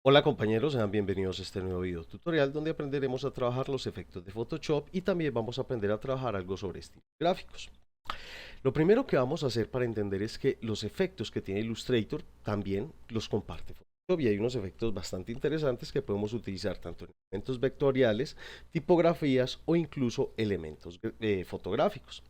Hola compañeros, sean bienvenidos a este nuevo video tutorial donde aprenderemos a trabajar los efectos de Photoshop y también vamos a aprender a trabajar algo sobre estilos gráficos. Lo primero que vamos a hacer para entender es que los efectos que tiene Illustrator también los comparte Photoshop y hay unos efectos bastante interesantes que podemos utilizar tanto en elementos vectoriales, tipografías o incluso elementos fotográficos.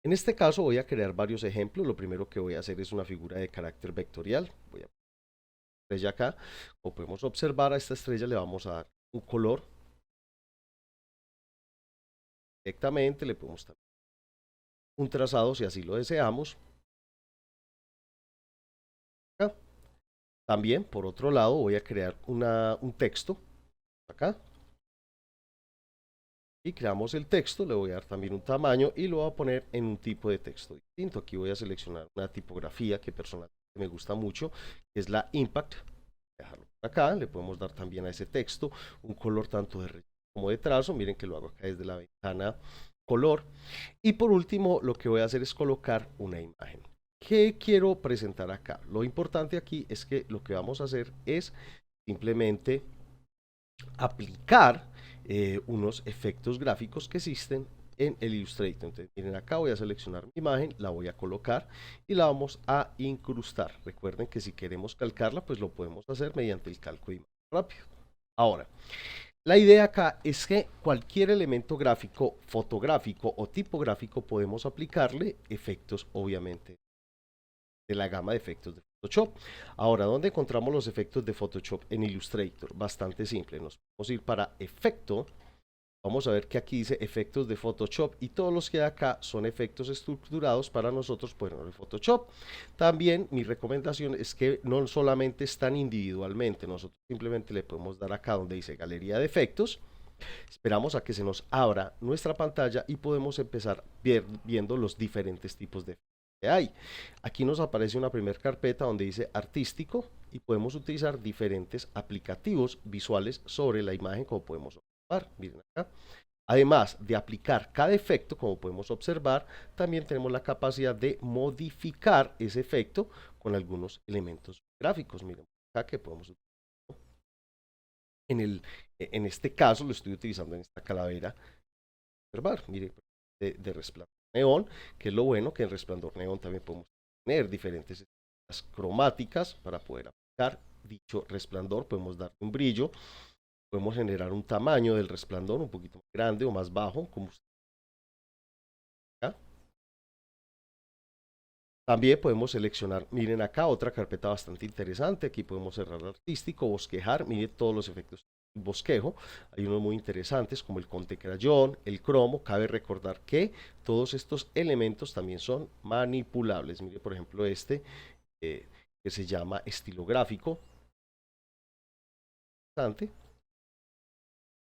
En este caso voy a crear varios ejemplos. Lo primero que voy a hacer es una figura de carácter vectorial. Voy a estrella acá. Como podemos observar, a esta estrella le vamos a dar un color directamente, le podemos dar un trazado si así lo deseamos. Acá. También, por otro lado, voy a crear un texto acá. Y creamos el texto, le voy a dar también un tamaño y lo voy a poner en un tipo de texto distinto. Aquí voy a seleccionar una tipografía que personalmente me gusta mucho, que es la Impact. Dejarlo acá, le podemos dar también a ese texto un color tanto de relleno como de trazo. Miren que lo hago acá desde la ventana color. Y por último, lo que voy a hacer es colocar una imagen. ¿Qué quiero presentar acá? Lo importante aquí es que lo que vamos a hacer es simplemente aplicar unos efectos gráficos que existen en el Illustrator. Entonces, miren acá, voy a seleccionar mi imagen, la voy a colocar y la vamos a incrustar. Recuerden que si queremos calcarla, pues lo podemos hacer mediante el calco de imagen rápido. Ahora, la idea acá es que cualquier elemento gráfico, fotográfico o tipográfico podemos aplicarle efectos, obviamente, de la gama de efectos de Photoshop. Ahora, ¿dónde encontramos los efectos de Photoshop en Illustrator? Bastante simple. Nos podemos ir para efecto. Vamos a ver que aquí dice efectos de Photoshop y todos los que hay acá son efectos estructurados para nosotros ponerlos en Photoshop. También mi recomendación es que no solamente están individualmente, nosotros simplemente le podemos dar acá donde dice galería de efectos. Esperamos a que se nos abra nuestra pantalla y podemos empezar viendo los diferentes tipos de efectos que hay. Aquí nos aparece una primera carpeta donde dice artístico y podemos utilizar diferentes aplicativos visuales sobre la imagen como podemos observar. Miren acá. Además de aplicar cada efecto, como podemos observar, también tenemos la capacidad de modificar ese efecto con algunos elementos gráficos. Miren acá que podemos en este caso lo estoy utilizando en esta calavera. Observar, mire, de resplandor neón, que es lo bueno que en resplandor neón también podemos tener diferentes cromáticas para poder aplicar dicho resplandor. Podemos darle un brillo, podemos generar un tamaño del resplandor un poquito más grande o más bajo, como usted acá. También podemos seleccionar, miren acá, otra carpeta bastante interesante. Aquí podemos cerrar artístico, bosquejar, miren todos los efectos de bosquejo. Hay unos muy interesantes como el conte crayón, el cromo. Cabe recordar que todos estos elementos también son manipulables. Mire, por ejemplo, este que se llama estilo gráfico.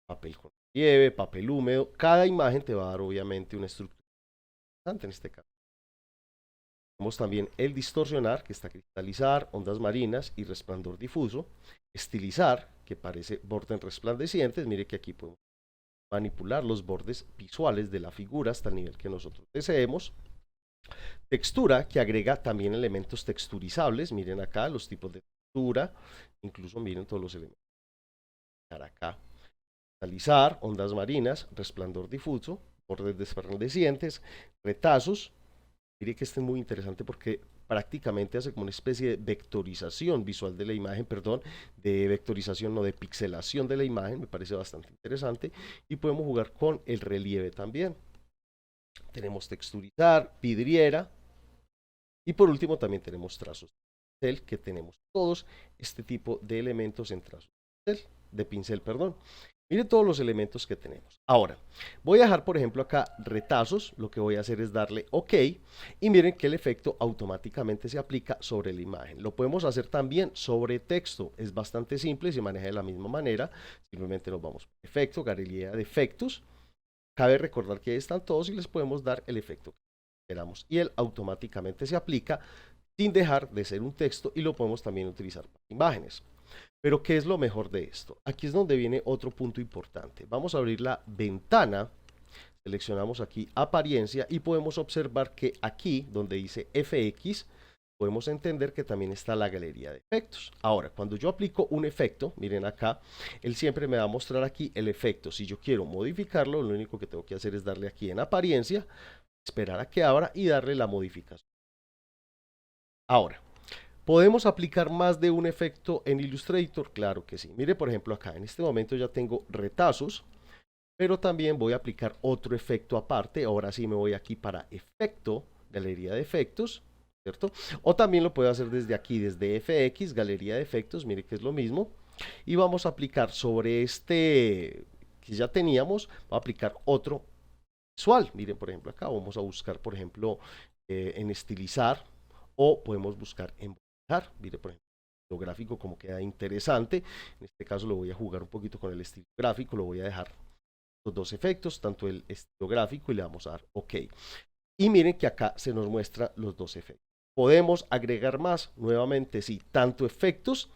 Papel con relieve, papel húmedo. Cada imagen te va a dar obviamente una estructura interesante en este caso. Tenemos también el distorsionar, que está cristalizar, ondas marinas y resplandor difuso. Estilizar, que parece bordes resplandecientes. Mire que aquí podemos manipular los bordes visuales de la figura hasta el nivel que nosotros deseemos. Textura, que agrega también elementos texturizables. Miren acá los tipos de textura. Incluso miren todos los elementos. Acá. Cristalizar, ondas marinas, resplandor difuso, bordes resplandecientes, retazos. Mire que este es muy interesante porque prácticamente hace como una especie de vectorización visual de la imagen, perdón, de vectorización, no de pixelación de la imagen, me parece bastante interesante. Y podemos jugar con el relieve también. Tenemos texturizar, vidriera y por último también tenemos trazos de pincel, que tenemos todos este tipo de elementos en trazos de pincel, perdón. Miren todos los elementos que tenemos. Ahora, voy a dejar, por ejemplo, acá retazos. Lo que voy a hacer es darle OK. Y miren que el efecto automáticamente se aplica sobre la imagen. Lo podemos hacer también sobre texto. Es bastante simple y se maneja de la misma manera. Simplemente nos vamos a efecto, galería de efectos. Cabe recordar que ahí están todos y les podemos dar el efecto que queramos. Y él automáticamente se aplica sin dejar de ser un texto y lo podemos también utilizar para imágenes. Pero ¿qué es lo mejor de esto? Aquí es donde viene otro punto importante. Vamos a abrir la ventana, seleccionamos aquí apariencia y podemos observar que aquí donde dice FX podemos entender que también está la galería de efectos. Ahora, cuando yo aplico un efecto, miren acá, él siempre me va a mostrar aquí el efecto. Si yo quiero modificarlo, lo único que tengo que hacer es darle aquí en apariencia, esperar a que abra y darle la modificación. Ahora, ¿podemos aplicar más de un efecto en Illustrator? Claro que sí. Mire, por ejemplo, acá en este momento ya tengo retazos, pero también voy a aplicar otro efecto aparte. Ahora sí me voy aquí para efecto, galería de efectos, ¿cierto? O también lo puedo hacer desde aquí, desde FX, galería de efectos, mire que es lo mismo. Y vamos a aplicar sobre este que ya teníamos, va a aplicar otro visual. Miren, por ejemplo, acá vamos a buscar, por ejemplo, en estilizar o podemos buscar en borrar. Mire, por ejemplo, lo gráfico como queda interesante. En este caso lo voy a jugar un poquito con el estilo gráfico, lo voy a dejar los dos efectos, tanto el estilo gráfico y le vamos a dar OK. Y miren que acá se nos muestra los dos efectos. ¿Podemos agregar más? Nuevamente, sí, tanto efectos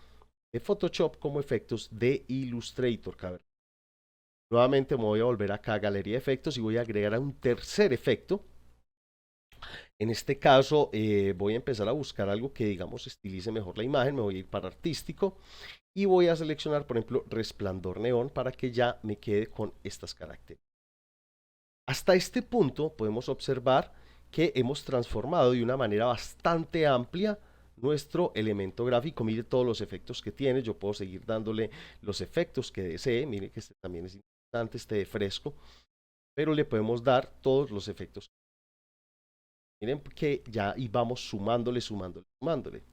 de Photoshop como efectos de Illustrator. Nuevamente me voy a volver acá a galería de efectos y voy a agregar a un tercer efecto. En este caso voy a empezar a buscar algo que digamos estilice mejor la imagen, me voy a ir para artístico y voy a seleccionar por ejemplo resplandor neón para que ya me quede con estas características. Hasta este punto podemos observar que hemos transformado de una manera bastante amplia nuestro elemento gráfico. Mire todos los efectos que tiene, yo puedo seguir dándole los efectos que desee, mire que este también es interesante, este de fresco, pero le podemos dar todos los efectos. Miren que ya y vamos sumándole, sumándole, sumándole.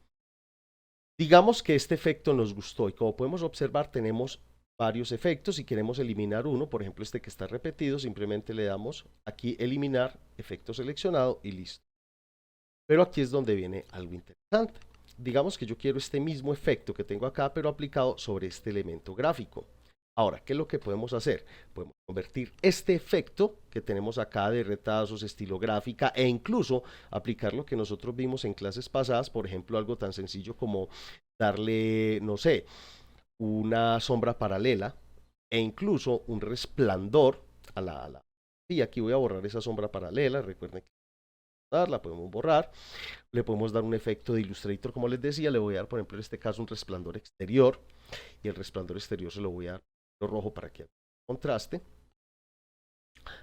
Digamos que este efecto nos gustó y como podemos observar tenemos varios efectos. Si queremos eliminar uno, por ejemplo este que está repetido, simplemente le damos aquí eliminar efecto seleccionado y listo. Pero aquí es donde viene algo interesante. Digamos que yo quiero este mismo efecto que tengo acá, pero aplicado sobre este elemento gráfico. Ahora, ¿qué es lo que podemos hacer? Podemos convertir este efecto que tenemos acá de retazos, estilo gráfica e incluso aplicar lo que nosotros vimos en clases pasadas, por ejemplo, algo tan sencillo como darle, no sé, una sombra paralela e incluso un resplandor a la. Y aquí voy a borrar esa sombra paralela, recuerden que la podemos borrar, le podemos dar un efecto de Illustrator, como les decía, le voy a dar, por ejemplo, en este caso un resplandor exterior y el resplandor exterior se lo voy a dar rojo para que contraste.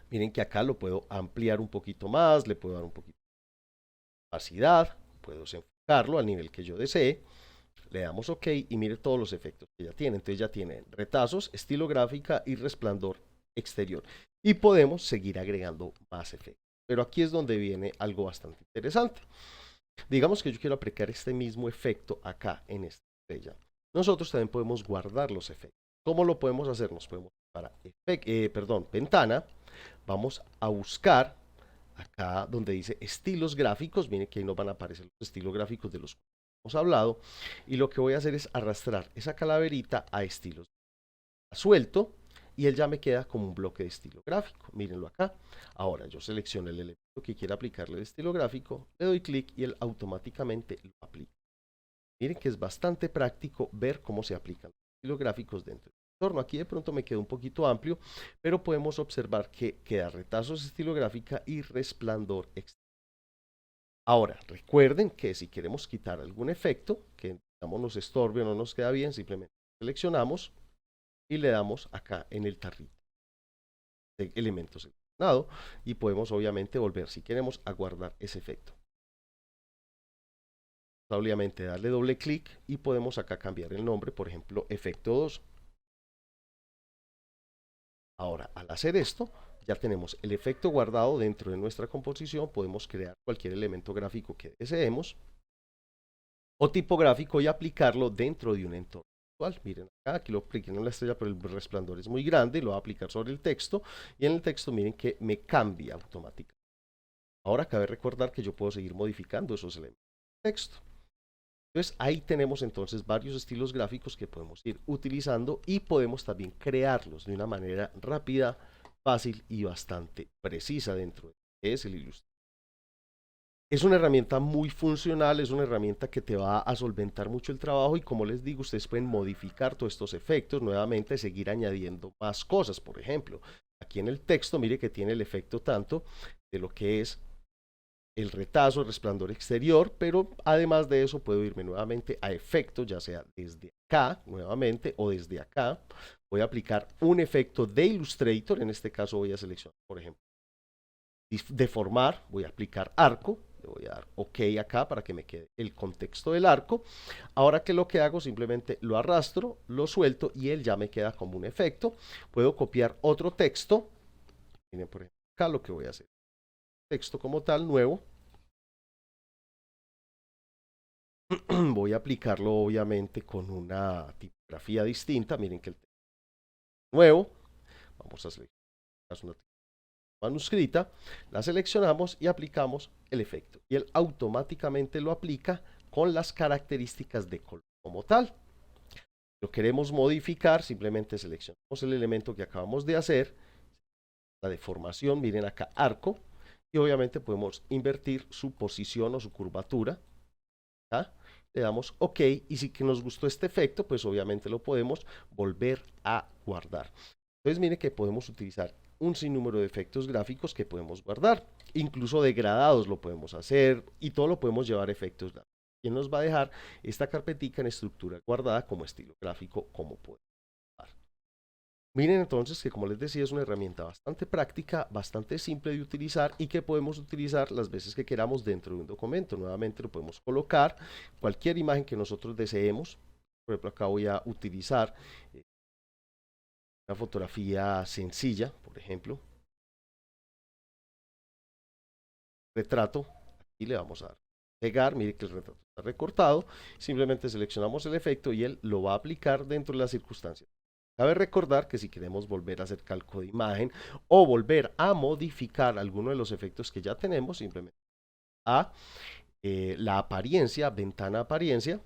Miren que acá lo puedo ampliar un poquito más, le puedo dar un poquito de opacidad, puedo enfocarlo al nivel que yo desee, le damos OK y mire todos los efectos que ya tiene. Entonces ya tiene retazos, estilo gráfica y resplandor exterior. Y podemos seguir agregando más efectos. Pero aquí es donde viene algo bastante interesante. Digamos que yo quiero aplicar este mismo efecto acá en esta estrella. Nosotros también podemos guardar los efectos. ¿Cómo lo podemos hacer? Nos podemos para ventana, vamos a buscar acá donde dice estilos gráficos, miren que ahí nos van a aparecer los estilos gráficos de los que hemos hablado, y lo que voy a hacer es arrastrar esa calaverita a estilos suelto, y él ya me queda como un bloque de estilo gráfico, mírenlo acá. Ahora yo selecciono el elemento que quiera aplicarle el estilo gráfico, le doy clic y él automáticamente lo aplica. Miren que es bastante práctico ver cómo se aplican los estilos gráficos dentro del entorno. Aquí de pronto me queda un poquito amplio, pero podemos observar que queda retazos estilográfica y resplandor exterior. Ahora, recuerden que si queremos quitar algún efecto que digamos nos estorbe o no nos queda bien, simplemente seleccionamos y le damos acá en el tarrito de elementos seleccionado y podemos obviamente volver, si queremos, a guardar ese efecto. Obviamente darle doble clic y podemos acá cambiar el nombre, por ejemplo, efecto 2. Ahora, al hacer esto, ya tenemos el efecto guardado dentro de nuestra composición, podemos crear cualquier elemento gráfico que deseemos o tipográfico y aplicarlo dentro de un entorno visual. Miren acá, aquí lo apliqué en la estrella, pero el resplandor es muy grande, lo voy a aplicar sobre el texto y en el texto miren que me cambia automáticamente. Ahora cabe recordar que yo puedo seguir modificando esos elementos de texto. Entonces ahí tenemos entonces varios estilos gráficos que podemos ir utilizando y podemos también crearlos de una manera rápida, fácil y bastante precisa dentro de lo que es el Illustrator. Es una herramienta muy funcional, es una herramienta que te va a solventar mucho el trabajo y como les digo, ustedes pueden modificar todos estos efectos, nuevamente seguir añadiendo más cosas. Por ejemplo, aquí en el texto, mire que tiene el efecto tanto de lo que es el retazo, el resplandor exterior, pero además de eso puedo irme nuevamente a efectos, ya sea desde acá nuevamente o desde acá. Voy a aplicar un efecto de Illustrator, en este caso voy a seleccionar, por ejemplo, deformar, voy a aplicar arco, le voy a dar OK acá para que me quede el contexto del arco. Ahora que lo que hago, simplemente lo arrastro, lo suelto y él ya me queda como un efecto. Puedo copiar otro texto, miren por ejemplo acá lo que voy a hacer, texto como tal, nuevo. Voy a aplicarlo obviamente con una tipografía distinta, miren que el texto nuevo, vamos a seleccionar una manuscrita, la seleccionamos y aplicamos el efecto. Y él automáticamente lo aplica con las características de color como tal. Lo queremos modificar, simplemente seleccionamos el elemento que acabamos de hacer, la deformación, miren acá, arco, y obviamente podemos invertir su posición o su curvatura. ¿Ah? Le damos OK y si que nos gustó este efecto, pues obviamente lo podemos volver a guardar. Entonces mire que podemos utilizar un sinnúmero de efectos gráficos que podemos guardar, incluso degradados lo podemos hacer y todo lo podemos llevar a efectos gráficos. Y nos va a dejar esta carpetica en estructura guardada como estilo gráfico, como podemos guardar. Miren entonces que, como les decía, es una herramienta bastante práctica, bastante simple de utilizar y que podemos utilizar las veces que queramos dentro de un documento. Nuevamente lo podemos colocar cualquier imagen que nosotros deseemos. Por ejemplo, acá voy a utilizar una fotografía sencilla, por ejemplo, retrato. Aquí le vamos a dar pegar, mire que el retrato está recortado. Simplemente seleccionamos el efecto y él lo va a aplicar dentro de las circunstancias. Cabe recordar que si queremos volver a hacer calco de imagen o volver a modificar alguno de los efectos que ya tenemos, simplemente a la apariencia, ventana apariencia,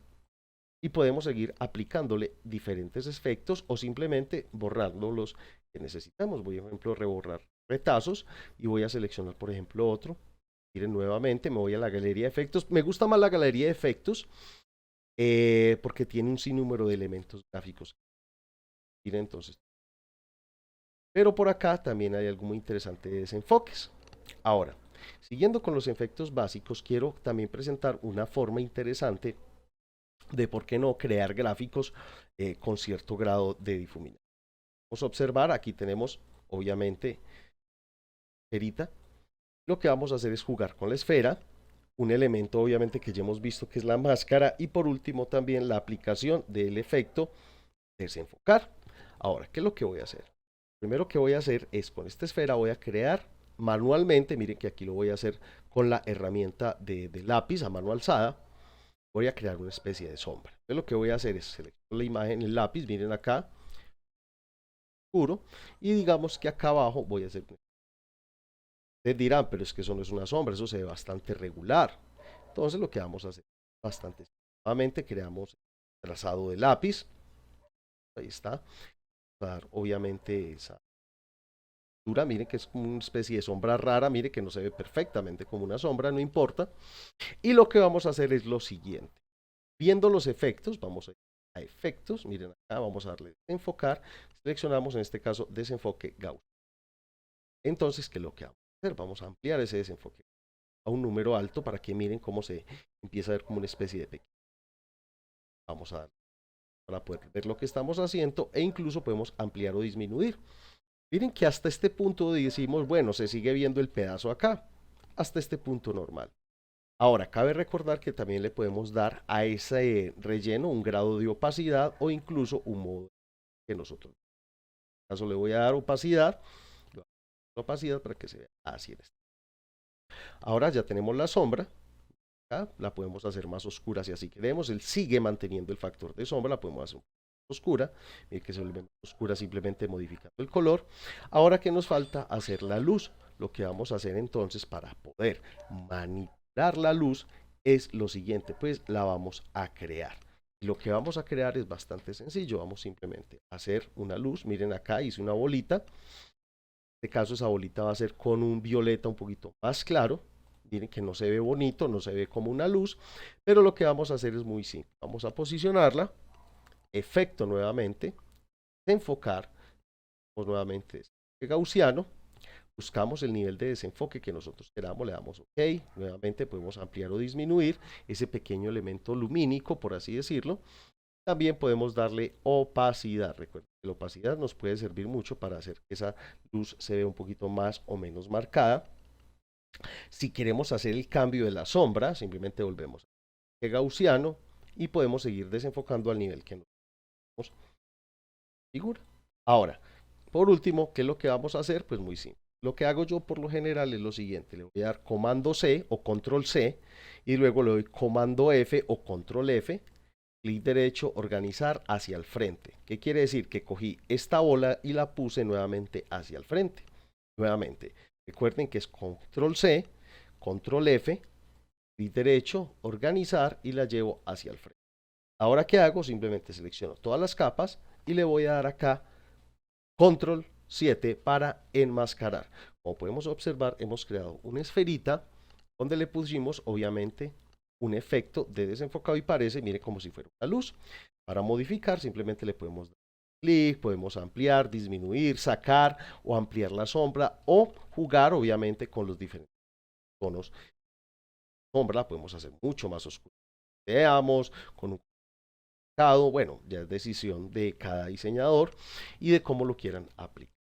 y podemos seguir aplicándole diferentes efectos o simplemente borrando los que necesitamos. Voy, por ejemplo, a reborrar retazos y voy a seleccionar, por ejemplo, otro. Miren, nuevamente me voy a la galería de efectos. Me gusta más la galería de efectos porque tiene un sinnúmero de elementos gráficos. Miren, entonces. Pero por acá también hay algo muy interesante de desenfoques. Ahora, siguiendo con los efectos básicos, quiero también presentar una forma interesante de por qué no crear gráficos con cierto grado de difuminación. Vamos a observar, aquí tenemos obviamente esferita. Lo que vamos a hacer es jugar con la esfera, un elemento obviamente que ya hemos visto que es la máscara y por último también la aplicación del efecto desenfocar. Ahora, ¿qué es lo que voy a hacer? Primero que voy a hacer es con esta esfera voy a crear manualmente, miren que aquí lo voy a hacer con la herramienta de lápiz a mano alzada, voy a crear una especie de sombra. Entonces lo que voy a hacer es seleccionar la imagen, el lápiz, miren acá, oscuro, y digamos que acá abajo voy a hacer. Ustedes dirán, pero es que eso no es una sombra, eso se ve bastante regular. Entonces lo que vamos a hacer es bastante. Nuevamente creamos el trazado de lápiz, ahí está, dar obviamente esa textura, miren que es como una especie de sombra rara, miren que no se ve perfectamente como una sombra, no importa. Y lo que vamos a hacer es lo siguiente. Viendo los efectos, vamos a ir a efectos, miren acá, vamos a darle desenfocar, seleccionamos en este caso desenfoque Gauss. Entonces, ¿qué es lo que vamos a hacer? Vamos a ampliar ese desenfoque a un número alto para que miren cómo se empieza a ver como una especie de pequeño. Vamos a dar para poder ver lo que estamos haciendo e incluso podemos ampliar o disminuir. Miren que hasta este punto decimos, bueno, se sigue viendo el pedazo acá, hasta este punto normal. Ahora, cabe recordar que también le podemos dar a ese relleno un grado de opacidad o incluso un modo que nosotros. En este caso le voy a dar opacidad para que se vea así en este. Ahora ya tenemos la sombra, acá, la podemos hacer más oscura si así queremos, él sigue manteniendo el factor de sombra, la podemos hacer más oscura, miren que se vuelve más oscura simplemente modificando el color. Ahora que nos falta hacer la luz, lo que vamos a hacer entonces para poder manipular la luz es lo siguiente, pues la vamos a crear. Y lo que vamos a crear es bastante sencillo, vamos simplemente a hacer una luz, miren acá hice una bolita, en este caso esa bolita va a ser con un violeta un poquito más claro, miren que no se ve bonito, no se ve como una luz, pero lo que vamos a hacer es muy simple, vamos a posicionarla, efecto nuevamente, enfocar, nuevamente gaussiano, buscamos el nivel de desenfoque que nosotros queramos, le damos OK, nuevamente podemos ampliar o disminuir ese pequeño elemento lumínico, por así decirlo. También podemos darle opacidad. Recuerden que la opacidad nos puede servir mucho para hacer que esa luz se vea un poquito más o menos marcada. Si queremos hacer el cambio de la sombra, simplemente volvemos a gaussiano y podemos seguir desenfocando al nivel que nos figura. Ahora, por último, ¿qué es lo que vamos a hacer? Pues muy simple. Lo que hago yo por lo general es lo siguiente, le voy a dar comando C o control C y luego le doy comando F o control F, clic derecho, organizar hacia el frente. ¿Qué quiere decir? Que cogí esta bola y la puse nuevamente hacia el frente. Nuevamente, recuerden que es control C, control F, clic derecho, organizar y la llevo hacia el frente. Ahora, ¿qué hago? Simplemente selecciono todas las capas y le voy a dar acá control 7 para enmascarar. Como podemos observar, hemos creado una esferita donde le pusimos, obviamente, un efecto de desenfocado y parece, mire, como si fuera una luz. Para modificar, simplemente le podemos dar clic, podemos ampliar, disminuir, sacar o ampliar la sombra o jugar, obviamente, con los diferentes tonos. Sombra la podemos hacer mucho más oscura. Veamos, con un bueno, ya es decisión de cada diseñador y de cómo lo quieran aplicar.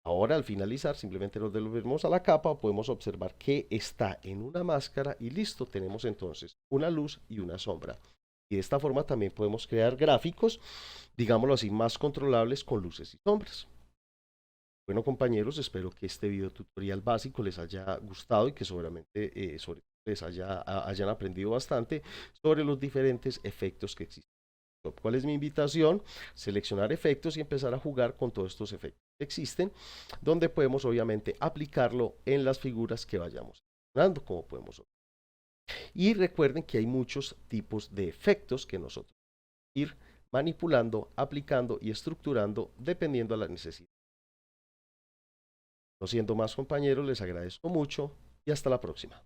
Ahora, al finalizar, simplemente nos devolvemos a la capa, podemos observar que está en una máscara y listo, tenemos entonces una luz y una sombra. Y de esta forma también podemos crear gráficos, digámoslo así, más controlables con luces y sombras. Bueno, compañeros, espero que este video tutorial básico les haya gustado y que seguramente hayan aprendido bastante sobre los diferentes efectos que existen. ¿Cuál es mi invitación? Seleccionar efectos y empezar a jugar con todos estos efectos que existen, donde podemos obviamente aplicarlo en las figuras que vayamos creando, como podemos ver. Y recuerden que hay muchos tipos de efectos que nosotros ir manipulando, aplicando y estructurando dependiendo de la necesidad. No siendo más, compañeros, les agradezco mucho y hasta la próxima.